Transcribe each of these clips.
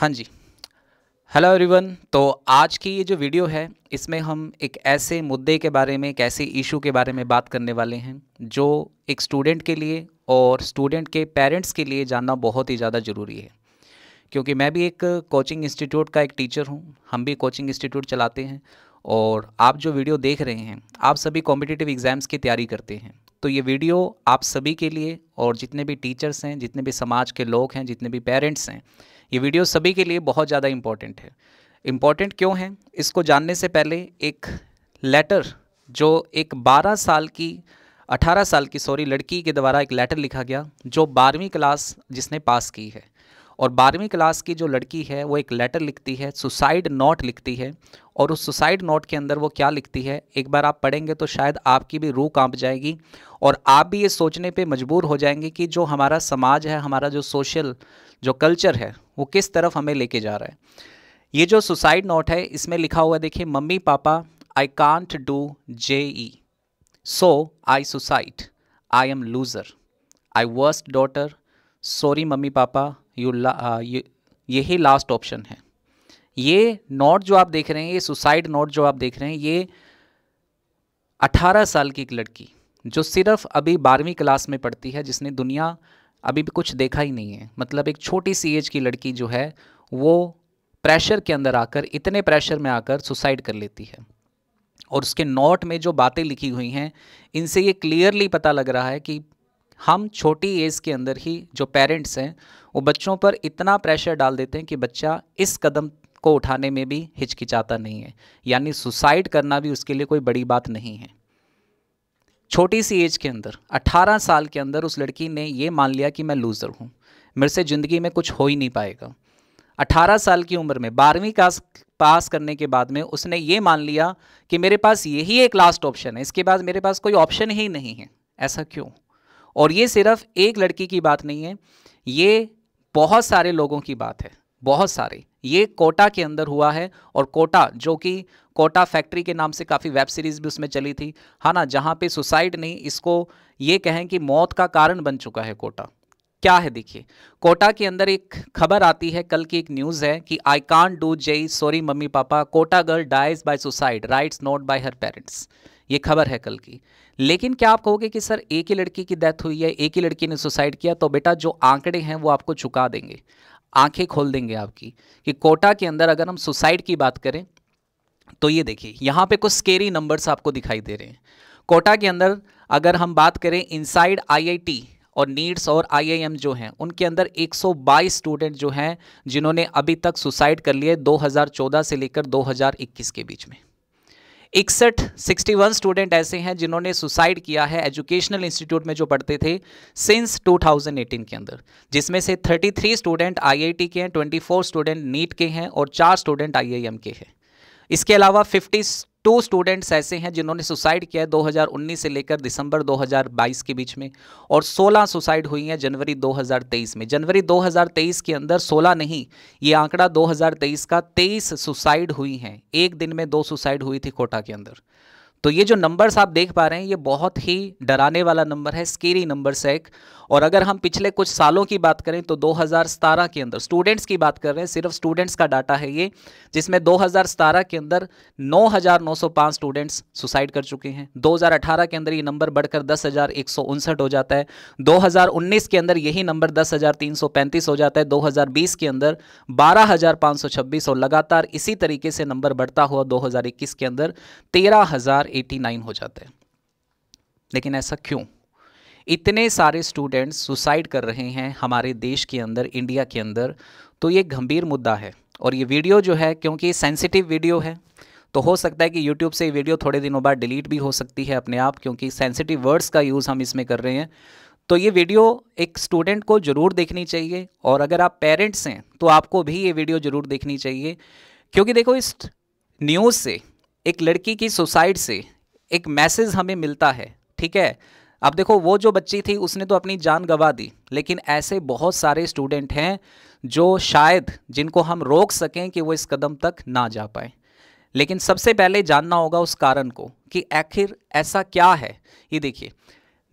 हाँ जी। Hello everyone. तो आज की ये जो वीडियो है इसमें हम एक ऐसे मुद्दे के बारे में, एक ऐसे इशू के बारे में बात करने वाले हैं जो एक स्टूडेंट के लिए और स्टूडेंट के पेरेंट्स के लिए जानना बहुत ही ज़्यादा ज़रूरी है। क्योंकि मैं भी एक कोचिंग इंस्टीट्यूट का एक टीचर हूँ, हम भी कोचिंग इंस्टीट्यूट चलाते हैं और आप जो वीडियो देख रहे हैं आप सभी कॉम्पिटिटिव एग्ज़ाम्स की तैयारी करते हैं। तो ये वीडियो आप सभी के लिए और जितने भी टीचर्स हैं, जितने भी समाज के लोग हैं, जितने भी पेरेंट्स हैं, ये वीडियो सभी के लिए बहुत ज़्यादा इम्पॉर्टेंट है। इम्पॉर्टेंट क्यों है इसको जानने से पहले एक लेटर जो एक 18 साल की लड़की के द्वारा एक लेटर लिखा गया जो 12वीं क्लास जिसने पास की है। और 12वीं क्लास की जो लड़की है वो एक लेटर लिखती है, सुसाइड नोट लिखती है। और उस सुसाइड नोट के अंदर वो क्या लिखती है, एक बार आप पढ़ेंगे तो शायद आपकी भी रूह कांप जाएगी और आप भी ये सोचने पे मजबूर हो जाएंगे कि जो हमारा समाज है, हमारा जो सोशल जो कल्चर है वो किस तरफ हमें लेके जा रहा है। ये जो सुसाइड नोट है इसमें लिखा हुआ है, देखिए, mummy papa I can't do JE so I suicide, I am loser, I worst daughter, sorry mummy पापा, यही लास्ट ऑप्शन है। ये नोट जो आप देख रहे हैं, ये सुसाइड नोट जो आप देख रहे हैं, ये 18 साल की एक लड़की जो सिर्फ अभी 12वीं क्लास में पढ़ती है, जिसने दुनिया अभी भी कुछ देखा ही नहीं है, मतलब एक छोटी सी एज की लड़की जो है वो प्रेशर के अंदर आकर, इतने प्रेशर में आकर सुसाइड कर लेती है। और उसके नोट में जो बातें लिखी हुई हैं इनसे ये क्लियरली पता लग रहा है कि हम छोटी एज के अंदर ही जो पेरेंट्स हैं वो बच्चों पर इतना प्रेशर डाल देते हैं कि बच्चा इस कदम को उठाने में भी हिचकिचाता नहीं है, यानी सुसाइड करना भी उसके लिए कोई बड़ी बात नहीं है। छोटी सी एज के अंदर 18 साल के अंदर उस लड़की ने ये मान लिया कि मैं लूज़र हूँ, मेरे से ज़िंदगी में कुछ हो ही नहीं पाएगा। 18 साल की उम्र में 12वीं क्लास पास करने के बाद में उसने ये मान लिया कि मेरे पास यही एक लास्ट ऑप्शन है, इसके बाद मेरे पास कोई ऑप्शन ही नहीं है। ऐसा क्यों? और ये सिर्फ एक लड़की की बात नहीं है, ये बहुत सारे लोगों की बात है, बहुत सारे। ये कोटा के अंदर हुआ है और कोटा, जो कि कोटा फैक्ट्री के नाम से काफ़ी वेब सीरीज़ भी उसमें चली थी, है ना, जहाँ पे सुसाइड नहीं, इसको ये कहें कि मौत का कारण बन चुका है कोटा। क्या है देखिए, कोटा के अंदर एक खबर आती है, कल की एक न्यूज़ है कि I can't do JE sorry mummy papa, Kota girl dies by suicide, writes note by her parents. ये खबर है कल की। लेकिन क्या आप कहोगे कि सर एक ही लड़की की डेथ हुई है, एक ही लड़की ने सुसाइड किया? तो बेटा जो आंकड़े हैं वो आपको चुका देंगे, आंखें खोल देंगे आपकी, कि कोटा के अंदर अगर हम सुसाइड की बात करें तो ये देखिए यहाँ पे कुछ स्केरी नंबर्स आपको दिखाई दे रहे हैं। कोटा के अंदर अगर हम बात करें इनसाइड IIT और नीड्स और IIM जो हैं उनके अंदर 122 स्टूडेंट जो हैं जिन्होंने अभी तक सुसाइड कर लिए 2014 से लेकर 2021 के बीच में। 61 स्टूडेंट ऐसे हैं जिन्होंने सुसाइड किया है एजुकेशनल इंस्टीट्यूट में जो पढ़ते थे सिंस 2018 के अंदर, जिसमें से 33 स्टूडेंट IIT के हैं, 24 स्टूडेंट नीट के हैं और 4 स्टूडेंट IIM के हैं। इसके अलावा 52 स्टूडेंट्स ऐसे हैं जिन्होंने सुसाइड किया है 2019 से लेकर दिसंबर 2022 के बीच में, और 16 सुसाइड हुई हैं जनवरी 2023 में। जनवरी 2023 के अंदर 16 नहीं, ये आंकड़ा 2023 का 23 सुसाइड हुई हैं। एक दिन में 2 सुसाइड हुई थी कोटा के अंदर। तो ये जो नंबर्स आप देख पा रहे हैं ये बहुत ही डराने वाला नंबर है, स्केरी नंबर्स है एक। और अगर हम पिछले कुछ सालों की बात करें तो 2017 के अंदर, स्टूडेंट्स की बात कर रहे हैं, सिर्फ स्टूडेंट्स का डाटा है ये, जिसमें 2017 के अंदर 9,905 स्टूडेंट्स सुसाइड कर चुके हैं। 2018 के अंदर ये नंबर बढ़कर 10,159 हो जाता है। 2019 के अंदर यही नंबर 10,335 हो जाता है। 2020 के अंदर 12,526 और लगातार इसी तरीके से नंबर बढ़ता हुआ 2021 के अंदर 13,089 हो जाता है। लेकिन ऐसा क्यों? इतने सारे स्टूडेंट्स सुसाइड कर रहे हैं हमारे देश के अंदर, इंडिया के अंदर, तो ये गंभीर मुद्दा है। और ये वीडियो जो है, क्योंकि सेंसिटिव वीडियो है, तो हो सकता है कि यूट्यूब से ये वीडियो थोड़े दिनों बाद डिलीट भी हो सकती है अपने आप, क्योंकि सेंसिटिव वर्ड्स का यूज़ हम इसमें कर रहे हैं। तो ये वीडियो एक स्टूडेंट को ज़रूर देखनी चाहिए, और अगर आप पेरेंट्स हैं तो आपको भी ये वीडियो ज़रूर देखनी चाहिए। क्योंकि देखो, इस न्यूज़ से, एक लड़की की सुसाइड से एक मैसेज हमें मिलता है, ठीक है। अब देखो, वो जो बच्ची थी उसने तो अपनी जान गंवा दी, लेकिन ऐसे बहुत सारे स्टूडेंट हैं जो शायद, जिनको हम रोक सकें कि वो इस कदम तक ना जा पाए। लेकिन सबसे पहले जानना होगा उस कारण को कि आखिर ऐसा क्या है। ये देखिए,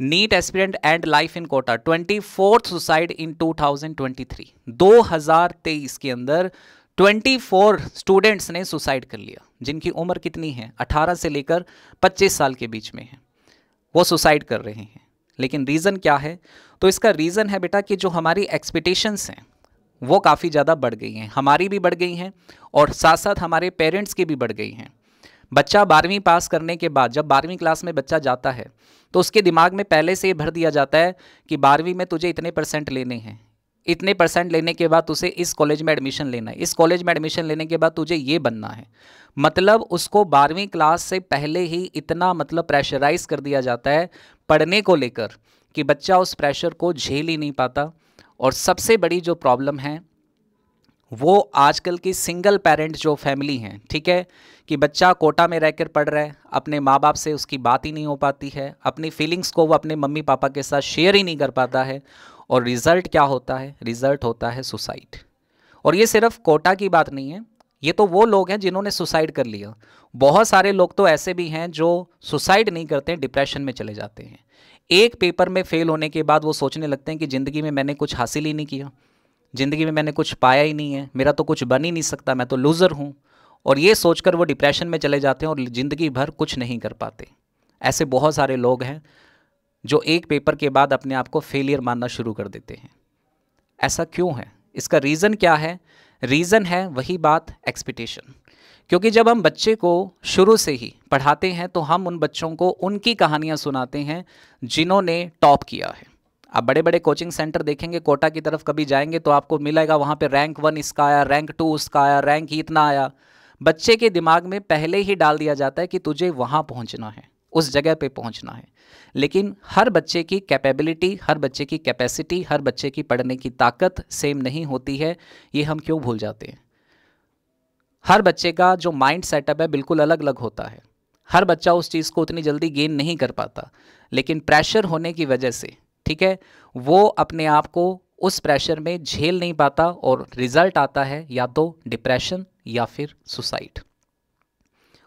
NEET aspirant and life in Kota 24th suicide in 2023। 2023 के अंदर 24 स्टूडेंट्स ने सुसाइड कर लिया, जिनकी उम्र कितनी है, 18 से लेकर 25 साल के बीच में है, वो सुसाइड कर रहे हैं। लेकिन रीज़न क्या है? तो इसका रीज़न है बेटा कि जो हमारी एक्सपेक्टेशंस हैं वो काफ़ी ज़्यादा बढ़ गई हैं, हमारी भी बढ़ गई हैं और साथ साथ हमारे पेरेंट्स की भी बढ़ गई हैं। बच्चा 12वीं पास करने के बाद जब 12वीं क्लास में बच्चा जाता है तो उसके दिमाग में पहले से ये भर दिया जाता है कि 12वीं में तुझे इतने परसेंट लेने हैं, इतने परसेंट लेने के बाद तुझे इस कॉलेज में एडमिशन लेना है, इस कॉलेज में एडमिशन लेने के बाद तुझे ये बनना है। मतलब उसको 12वीं क्लास से पहले ही इतना मतलब प्रेशराइज कर दिया जाता है पढ़ने को लेकर कि बच्चा उस प्रेशर को झेल ही नहीं पाता। और सबसे बड़ी जो प्रॉब्लम है वो आजकल की सिंगल पेरेंट जो फैमिली हैं, ठीक है, कि बच्चा कोटा में रहकर पढ़ रहा है, अपने माँ बाप से उसकी बात ही नहीं हो पाती है, अपनी फीलिंग्स को वो अपने मम्मी पापा के साथ शेयर ही नहीं कर पाता है, और रिज़ल्ट क्या होता है? रिज़ल्ट होता है सुसाइड। और ये सिर्फ कोटा की बात नहीं है, ये तो वो लोग हैं जिन्होंने सुसाइड कर लिया। बहुत सारे लोग तो ऐसे भी हैं जो सुसाइड नहीं करते, डिप्रेशन में चले जाते हैं। एक पेपर में फेल होने के बाद वो सोचने लगते हैं कि ज़िंदगी में मैंने कुछ हासिल ही नहीं किया, ज़िंदगी में मैंने कुछ पाया ही नहीं है, मेरा तो कुछ बन ही नहीं सकता, मैं तो लूज़र हूँ। और ये सोचकर वो डिप्रेशन में चले जाते हैं और ज़िंदगी भर कुछ नहीं कर पाते। ऐसे बहुत सारे लोग हैं जो एक पेपर के बाद अपने आप को फेलियर मानना शुरू कर देते हैं। ऐसा क्यों है? इसका रीज़न क्या है? रीज़न है वही बात, एक्सपेक्टेशन। क्योंकि जब हम बच्चे को शुरू से ही पढ़ाते हैं तो हम उन बच्चों को उनकी कहानियाँ सुनाते हैं जिन्होंने टॉप किया है। आप बड़े बड़े कोचिंग सेंटर देखेंगे, कोटा की तरफ कभी जाएंगे तो आपको मिलेगा वहाँ पे रैंक 1 इसका आया, रैंक 2 उसका आया, रैंक इतना आया। बच्चे के दिमाग में पहले ही डाल दिया जाता है कि तुझे वहाँ पहुँचना है, उस जगह पे पहुँचना है। लेकिन हर बच्चे की कैपेबिलिटी, हर बच्चे की कैपेसिटी, हर बच्चे की पढ़ने की ताकत सेम नहीं होती है। ये हम क्यों भूल जाते हैं? हर बच्चे का जो माइंड सेटअप है बिल्कुल अलग अलग होता है। हर बच्चा उस चीज़ को उतनी जल्दी गेन नहीं कर पाता, लेकिन प्रेशर होने की वजह से, ठीक है, वो अपने आप को उस प्रेशर में झेल नहीं पाता और रिजल्ट आता है या तो डिप्रेशन या फिर सुसाइड।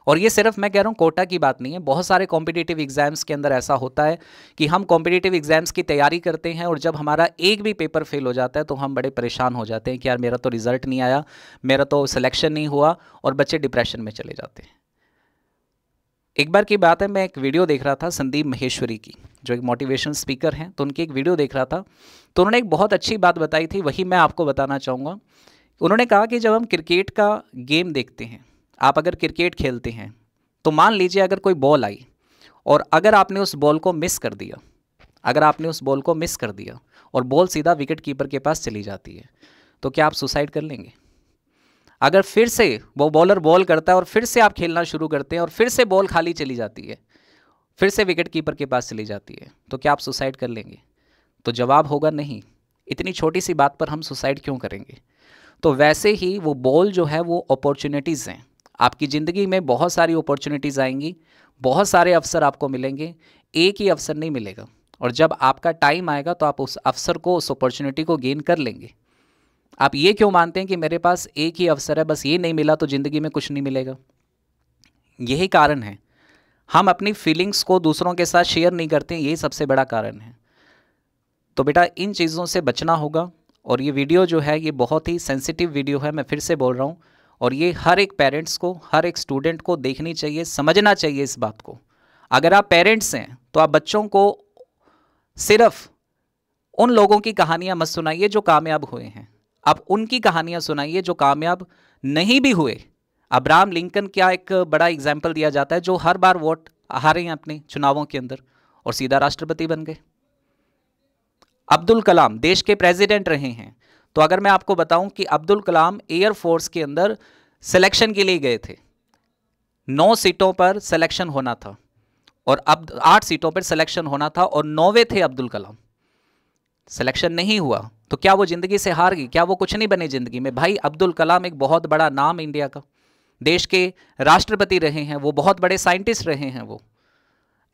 और ये सिर्फ मैं कह रहा हूँ कोटा की बात नहीं है, बहुत सारे कॉम्पिटिटिव एग्जाम्स के अंदर ऐसा होता है कि हम कॉम्पिटिटिव एग्जाम्स की तैयारी करते हैं और जब हमारा एक भी पेपर फेल हो जाता है तो हम बड़े परेशान हो जाते हैं कि यार मेरा तो रिजल्ट नहीं आया, मेरा तो सिलेक्शन नहीं हुआ, और बच्चे डिप्रेशन में चले जाते हैं। एक बार की बात है, मैं एक वीडियो देख रहा था संदीप माहेश्वरी की, जो एक मोटिवेशनल स्पीकर हैं, तो उनकी एक वीडियो देख रहा था, तो उन्होंने एक बहुत अच्छी बात बताई थी, वही मैं आपको बताना चाहूँगा। उन्होंने कहा कि जब हम क्रिकेट का गेम देखते हैं, आप अगर क्रिकेट खेलते हैं तो मान लीजिए अगर कोई बॉल आई और अगर आपने उस बॉल को मिस कर दिया, अगर आपने उस बॉल को मिस कर दिया और बॉल सीधा विकेट कीपर के पास चली जाती है, तो क्या आप सुसाइड कर लेंगे? अगर फिर से वो बॉलर बॉल करता है और फिर से आप खेलना शुरू करते हैं और फिर से बॉल खाली चली जाती है, फिर से विकेट कीपर के पास चली जाती है, तो क्या आप सुसाइड कर लेंगे? तो जवाब होगा नहीं। इतनी छोटी सी बात पर हम सुसाइड क्यों करेंगे? तो वैसे ही वो बॉल जो है वो अपॉर्चुनिटीज़ हैं। आपकी ज़िंदगी में बहुत सारी अपॉर्चुनिटीज़ आएंगी, बहुत सारे अवसर आपको मिलेंगे, एक ही अवसर नहीं मिलेगा। और जब आपका टाइम आएगा तो आप उस अवसर को, उस अपॉर्चुनिटी को गेन कर लेंगे। आप ये क्यों मानते हैं कि मेरे पास एक ही अवसर है, बस ये नहीं मिला तो ज़िंदगी में कुछ नहीं मिलेगा? यही कारण है हम अपनी फीलिंग्स को दूसरों के साथ शेयर नहीं करते हैं, यही सबसे बड़ा कारण है। तो बेटा इन चीज़ों से बचना होगा। और ये वीडियो जो है ये बहुत ही सेंसिटिव वीडियो है, मैं फिर से बोल रहा हूँ, और ये हर एक पेरेंट्स को, हर एक स्टूडेंट को देखनी चाहिए, समझना चाहिए इस बात को। अगर आप पेरेंट्स हैं तो आप बच्चों को सिर्फ उन लोगों की कहानियाँ मत सुनाइए जो कामयाब हुए हैं, आप उनकी कहानियाँ सुनाइए जो कामयाब नहीं भी हुए। अब्राहम लिंकन क्या एक बड़ा एग्जाम्पल दिया जाता है, जो हर बार वोट हारे हैं अपने चुनावों के अंदर और सीधा राष्ट्रपति बन गए। अब्दुल कलाम देश के प्रेसिडेंट रहे हैं, तो अगर मैं आपको बताऊं कि अब्दुल कलाम एयरफोर्स के अंदर सिलेक्शन के लिए गए थे, 9 सीटों पर सिलेक्शन होना था और अब 8 सीटों पर सिलेक्शन होना था और 9वें थे अब्दुल कलाम। सिलेक्शन नहीं हुआ तो क्या वो जिंदगी से हार गई? क्या वो कुछ नहीं बने जिंदगी में? भाई अब्दुल कलाम एक बहुत बड़ा नाम इंडिया का, देश के राष्ट्रपति रहे हैं, वो बहुत बड़े साइंटिस्ट रहे हैं। वो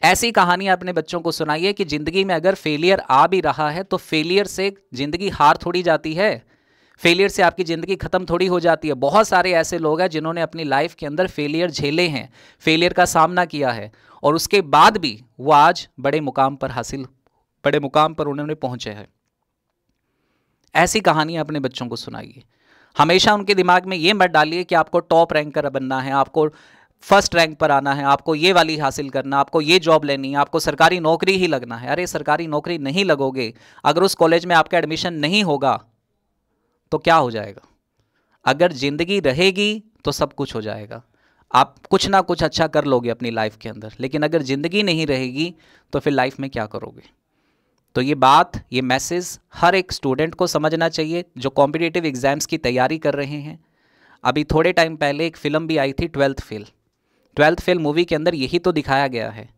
ऐसी कहानियां अपने बच्चों को सुनाइए कि ज़िंदगी में अगर फेलियर आ भी रहा है तो फेलियर से ज़िंदगी हार थोड़ी जाती है, फेलियर से आपकी ज़िंदगी ख़त्म थोड़ी हो जाती है। बहुत सारे ऐसे लोग हैं जिन्होंने अपनी लाइफ के अंदर फेलियर झेले हैं, फेलियर का सामना किया है, और उसके बाद भी वो आज बड़े मुकाम पर उन्होंने पहुंचे हैं। ऐसी कहानियां अपने बच्चों को सुनाइए। हमेशा उनके दिमाग में ये मत डालिए कि आपको टॉप रैंकर बनना है, आपको फर्स्ट रैंक पर आना है, आपको ये वाली हासिल करना, आपको ये जॉब लेनी है, आपको सरकारी नौकरी ही लगना है। अरे सरकारी नौकरी नहीं लगोगे, अगर उस कॉलेज में आपका एडमिशन नहीं होगा तो क्या हो जाएगा? अगर जिंदगी रहेगी तो सब कुछ हो जाएगा, आप कुछ ना कुछ अच्छा कर लोगे अपनी लाइफ के अंदर। लेकिन अगर जिंदगी नहीं रहेगी तो फिर लाइफ में क्या करोगे? तो ये बात, ये मैसेज हर एक स्टूडेंट को समझना चाहिए जो कॉम्पिटिटिव एग्जाम्स की तैयारी कर रहे हैं। अभी थोड़े टाइम पहले एक फिल्म भी आई थी, 12th fail. 12th fail movie के अंदर यही तो दिखाया गया है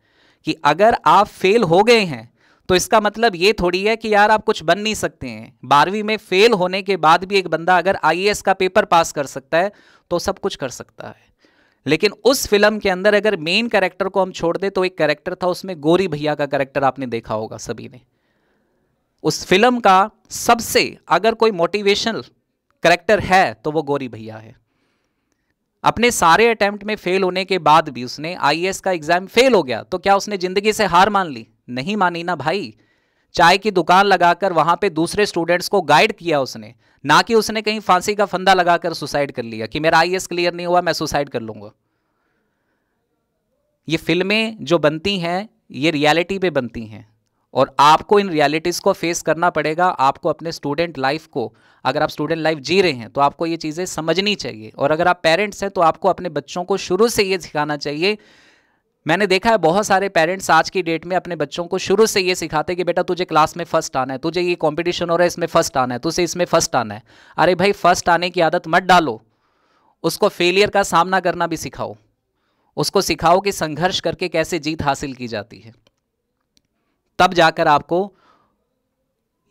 कि अगर आप फेल हो गए हैं तो इसका मतलब ये थोड़ी है कि यार आप कुछ बन नहीं सकते हैं। 12वीं में फेल होने के बाद भी एक बंदा अगर आईएएस का पेपर पास कर सकता है तो सब कुछ कर सकता है। लेकिन उस फिल्म के अंदर अगर मेन कैरेक्टर को हम छोड़ दे तो एक कैरेक्टर था उसमें, गौरी भैया का कैरेक्टर आपने देखा होगा सभी ने। उस फिल्म का सबसे अगर कोई मोटिवेशनल कैरेक्टर है तो वो गौरी भैया है। अपने सारे अटेम्प्ट में फेल होने के बाद भी उसने आईएएस का एग्जाम फेल हो गया तो क्या उसने जिंदगी से हार मान ली? नहीं मानी ना भाई। चाय की दुकान लगाकर वहां पे दूसरे स्टूडेंट्स को गाइड किया उसने, ना कि उसने कहीं फांसी का फंदा लगाकर सुसाइड कर लिया कि मेरा आईएएस क्लियर नहीं हुआ मैं सुसाइड कर लूंगा। ये फिल्में जो बनती हैं ये रियलिटी पे बनती हैं और आपको इन रियलिटीज़ को फेस करना पड़ेगा। आपको अपने स्टूडेंट लाइफ को, अगर आप स्टूडेंट लाइफ जी रहे हैं तो आपको ये चीज़ें समझनी चाहिए। और अगर आप पेरेंट्स हैं तो आपको अपने बच्चों को शुरू से ये सिखाना चाहिए। मैंने देखा है बहुत सारे पेरेंट्स आज की डेट में अपने बच्चों को शुरू से ये सिखाते कि बेटा तुझे क्लास में फर्स्ट आना है, तुझे ये कंपटीशन हो रहा है इसमें फर्स्ट आना है, तुझे इसमें फर्स्ट आना है। अरे भाई फर्स्ट आने की आदत मत डालो, उसको फेलियर का सामना करना भी सिखाओ। उसको सिखाओ कि संघर्ष करके कैसे जीत हासिल की जाती है। तब जाकर आपको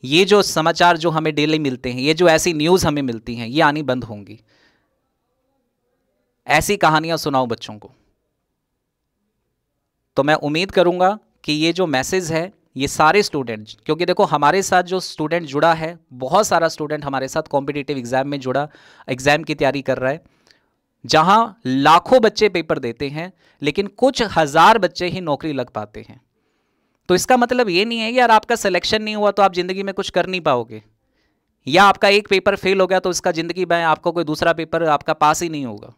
ये जो समाचार जो हमें डेली मिलते हैं, ये जो ऐसी न्यूज़ हमें मिलती हैं, ये आनी बंद होंगी। ऐसी कहानियां सुनाओ बच्चों को। तो मैं उम्मीद करूंगा कि ये जो मैसेज है ये सारे स्टूडेंट, क्योंकि देखो हमारे साथ जो स्टूडेंट जुड़ा है, बहुत सारा स्टूडेंट हमारे साथ कॉम्पिटिटिव एग्जाम में जुड़ा, एग्जाम की तैयारी कर रहा है, जहां लाखों बच्चे पेपर देते हैं लेकिन कुछ हजार बच्चे ही नौकरी लग पाते हैं। तो इसका मतलब ये नहीं है यार आपका सिलेक्शन नहीं हुआ तो आप जिंदगी में कुछ कर नहीं पाओगे, या आपका एक पेपर फेल हो गया तो इसका जिंदगी में आपको कोई दूसरा पेपर आपका पास ही नहीं होगा।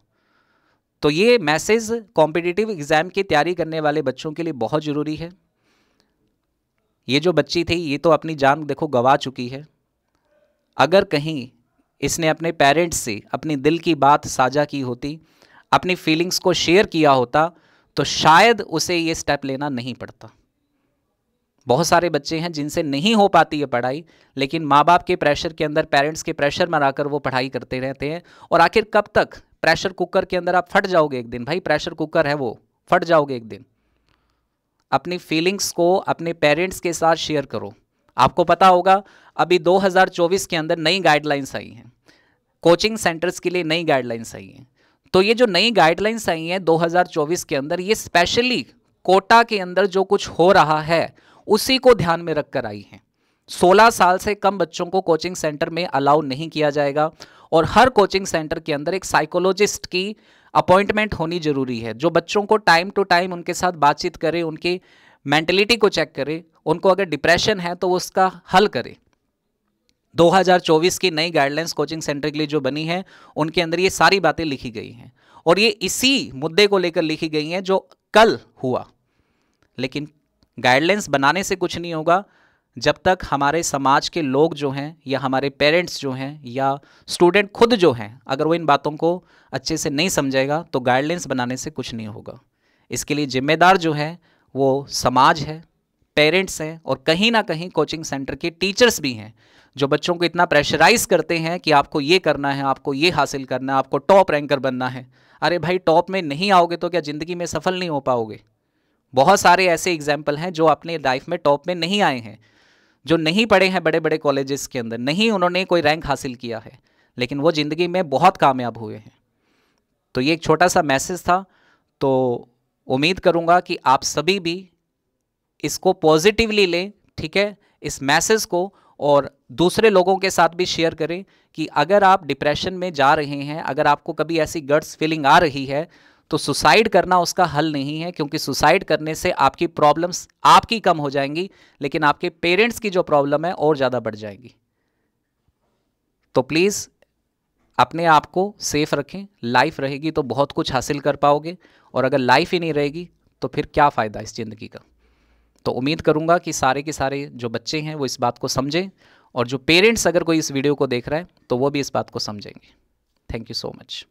तो ये मैसेज कॉम्पिटिटिव एग्जाम की तैयारी करने वाले बच्चों के लिए बहुत ज़रूरी है। ये जो बच्ची थी ये तो अपनी जान देखो गंवा चुकी है। अगर कहीं इसने अपने पेरेंट्स से अपनी दिल की बात साझा की होती, अपनी फीलिंग्स को शेयर किया होता, तो शायद उसे ये स्टेप लेना नहीं पड़ता। बहुत सारे बच्चे हैं जिनसे नहीं हो पाती है पढ़ाई, लेकिन माँ बाप के प्रेशर के अंदर, पेरेंट्स के प्रेशर में आकर वो पढ़ाई करते रहते हैं। और आखिर कब तक प्रेशर कुकर के अंदर आप फट जाओगे एक दिन? भाई प्रेशर कुकर है वो, फट जाओगे एक दिन। अपनी फीलिंग्स को अपने पेरेंट्स के साथ शेयर करो। आपको पता होगा अभी 2024 के अंदर नई गाइडलाइंस आई हैं, कोचिंग सेंटर्स के लिए नई गाइडलाइंस आई हैं। तो ये जो नई गाइडलाइंस आई हैं 2024 के अंदर, ये स्पेशली कोटा के अंदर जो कुछ हो रहा है उसी को ध्यान में रखकर आई हैं। 16 साल से कम बच्चों को कोचिंग सेंटर में अलाउ नहीं किया जाएगा और हर कोचिंग सेंटर के अंदर एक साइकोलॉजिस्ट की अपॉइंटमेंट होनी जरूरी है, जो बच्चों को टाइम टू टाइम उनके साथ बातचीत करे, उनकी मेंटलिटी को चेक करे, उनको अगर डिप्रेशन है तो उसका हल करे। 2024 की नई गाइडलाइंस कोचिंग सेंटर के लिए जो बनी है उनके अंदर ये सारी बातें लिखी गई हैं और ये इसी मुद्दे को लेकर लिखी गई हैं जो कल हुआ। लेकिन गाइडलाइंस बनाने से कुछ नहीं होगा जब तक हमारे समाज के लोग जो हैं या हमारे पेरेंट्स जो हैं या स्टूडेंट खुद जो हैं, अगर वो इन बातों को अच्छे से नहीं समझेगा तो गाइडलाइंस बनाने से कुछ नहीं होगा। इसके लिए जिम्मेदार जो है वो समाज है, पेरेंट्स हैं और कहीं ना कहीं कोचिंग सेंटर के टीचर्स भी हैं, जो बच्चों को इतना प्रेशराइज करते हैं कि आपको ये करना है, आपको ये हासिल करना है, आपको टॉप रैंकर बनना है। अरे भाई टॉप में नहीं आओगे तो क्या ज़िंदगी में सफल नहीं हो पाओगे? बहुत सारे ऐसे एग्जाम्पल हैं जो अपने लाइफ में टॉप में नहीं आए हैं, जो नहीं पढ़े हैं बड़े बड़े कॉलेजेस के अंदर, नहीं उन्होंने कोई रैंक हासिल किया है, लेकिन वो ज़िंदगी में बहुत कामयाब हुए हैं। तो ये एक छोटा सा मैसेज था। तो उम्मीद करूँगा कि आप सभी भी इसको पॉजिटिवली लें, ठीक है, इस मैसेज को, और दूसरे लोगों के साथ भी शेयर करें कि अगर आप डिप्रेशन में जा रहे हैं, अगर आपको कभी ऐसी गट्स फीलिंग आ रही है, तो सुसाइड करना उसका हल नहीं है, क्योंकि सुसाइड करने से आपकी प्रॉब्लम्स आपकी कम हो जाएंगी, लेकिन आपके पेरेंट्स की जो प्रॉब्लम है और ज़्यादा बढ़ जाएगी। तो प्लीज़ अपने आप को सेफ रखें। लाइफ रहेगी तो बहुत कुछ हासिल कर पाओगे, और अगर लाइफ ही नहीं रहेगी तो फिर क्या फ़ायदा इस ज़िंदगी का। तो उम्मीद करूँगा कि सारे के सारे जो बच्चे हैं वो इस बात को समझें, और जो पेरेंट्स अगर कोई इस वीडियो को देख रहा है तो वो भी इस बात को समझेंगे। Thank you so much.